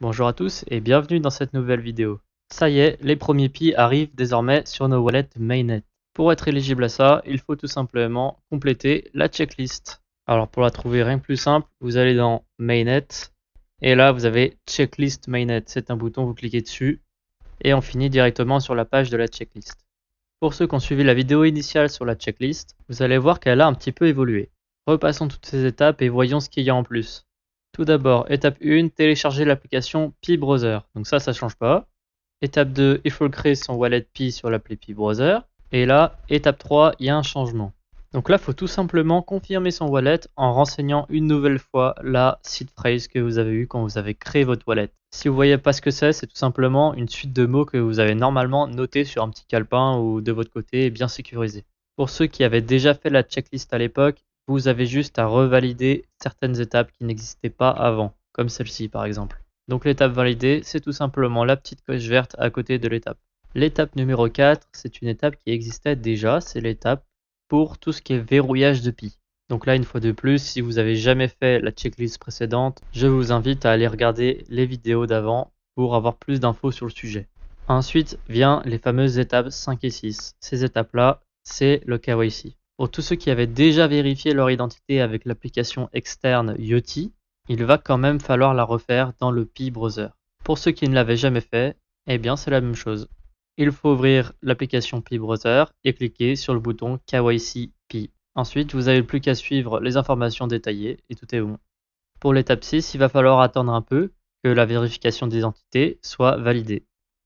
Bonjour à tous et bienvenue dans cette nouvelle vidéo. Ça y est, les premiers Pi arrivent désormais sur nos wallets mainnet. Pour être éligible à ça, il faut tout simplement compléter la checklist. Alors pour la trouver rien de plus simple, vous allez dans mainnet et là vous avez checklist mainnet. C'est un bouton, vous cliquez dessus et on finit directement sur la page de la checklist. Pour ceux qui ont suivi la vidéo initiale sur la checklist, vous allez voir qu'elle a un petit peu évolué. Repassons toutes ces étapes et voyons ce qu'il y a en plus. Tout d'abord, étape 1, télécharger l'application Pi Browser. Donc ça change pas. Étape 2, il faut créer son wallet Pi sur l'appli Pi Browser. Et là, étape 3, il y a un changement. Donc là, il faut tout simplement confirmer son wallet en renseignant une nouvelle fois la seed phrase que vous avez eue quand vous avez créé votre wallet. Si vous voyez pas ce que c'est tout simplement une suite de mots que vous avez normalement noté sur un petit calepin ou de votre côté bien sécurisé. Pour ceux qui avaient déjà fait la checklist à l'époque, vous avez juste à revalider certaines étapes qui n'existaient pas avant, comme celle-ci par exemple. Donc l'étape validée, c'est tout simplement la petite coche verte à côté de l'étape. L'étape numéro 4, c'est une étape qui existait déjà, c'est l'étape pour tout ce qui est verrouillage de Pi. Donc là, une fois de plus, si vous n'avez jamais fait la checklist précédente, je vous invite à aller regarder les vidéos d'avant pour avoir plus d'infos sur le sujet. Ensuite vient les fameuses étapes 5 et 6. Ces étapes-là, c'est le KYC. Pour tous ceux qui avaient déjà vérifié leur identité avec l'application externe Yoti, il va quand même falloir la refaire dans le Pi Browser. Pour ceux qui ne l'avaient jamais fait, eh bien c'est la même chose. Il faut ouvrir l'application Pi Browser et cliquer sur le bouton KYC Pi. Ensuite, vous n'avez plus qu'à suivre les informations détaillées et tout est bon. Pour l'étape 6, il va falloir attendre un peu que la vérification d'identité soit validée.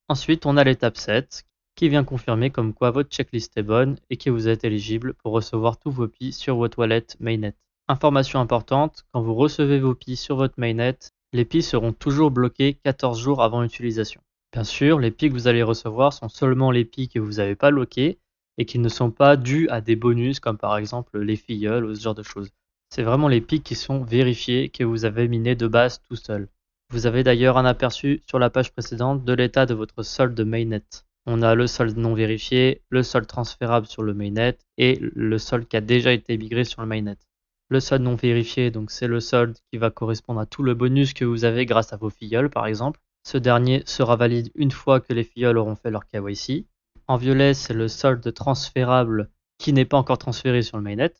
Ensuite, on a l'étape 7 qui vient confirmer comme quoi votre checklist est bonne et que vous êtes éligible pour recevoir tous vos Pi sur votre wallet mainnet. Information importante, quand vous recevez vos Pi sur votre mainnet, les Pi seront toujours bloqués 14 jours avant utilisation. Bien sûr, les Pi que vous allez recevoir sont seulement les Pi que vous n'avez pas loqués et qui ne sont pas dus à des bonus comme par exemple les filleuls ou ce genre de choses. C'est vraiment les Pi qui sont vérifiés que vous avez minés de base tout seul. Vous avez d'ailleurs un aperçu sur la page précédente de l'état de votre solde mainnet. On a le solde non vérifié, le solde transférable sur le mainnet et le solde qui a déjà été migré sur le mainnet. Le solde non vérifié, donc c'est le solde qui va correspondre à tout le bonus que vous avez grâce à vos filleuls par exemple. Ce dernier sera valide une fois que les filleuls auront fait leur KYC. En violet, c'est le solde transférable qui n'est pas encore transféré sur le mainnet.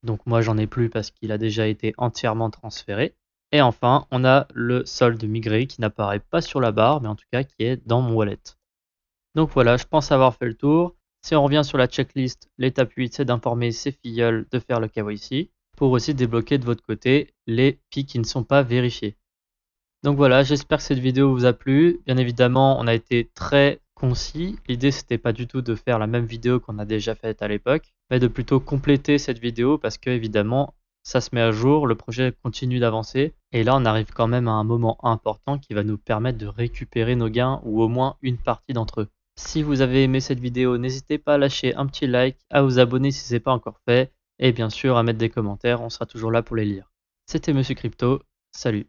Donc moi j'en ai plus parce qu'il a déjà été entièrement transféré. Et enfin, on a le solde migré qui n'apparaît pas sur la barre, mais en tout cas qui est dans mon wallet. Donc voilà, je pense avoir fait le tour. Si on revient sur la checklist, l'étape 8, c'est d'informer ses filleuls de faire le KYC pour aussi débloquer de votre côté les Pi qui ne sont pas vérifiés. Donc voilà, j'espère que cette vidéo vous a plu. Bien évidemment, on a été très concis. L'idée, c'était pas du tout de faire la même vidéo qu'on a déjà faite à l'époque, mais de plutôt compléter cette vidéo parce que évidemment, ça se met à jour, le projet continue d'avancer. Et là, on arrive quand même à un moment important qui va nous permettre de récupérer nos gains ou au moins une partie d'entre eux. Si vous avez aimé cette vidéo, n'hésitez pas à lâcher un petit like, à vous abonner si ce n'est pas encore fait, et bien sûr à mettre des commentaires, on sera toujours là pour les lire. C'était Monsieur Crypto, salut.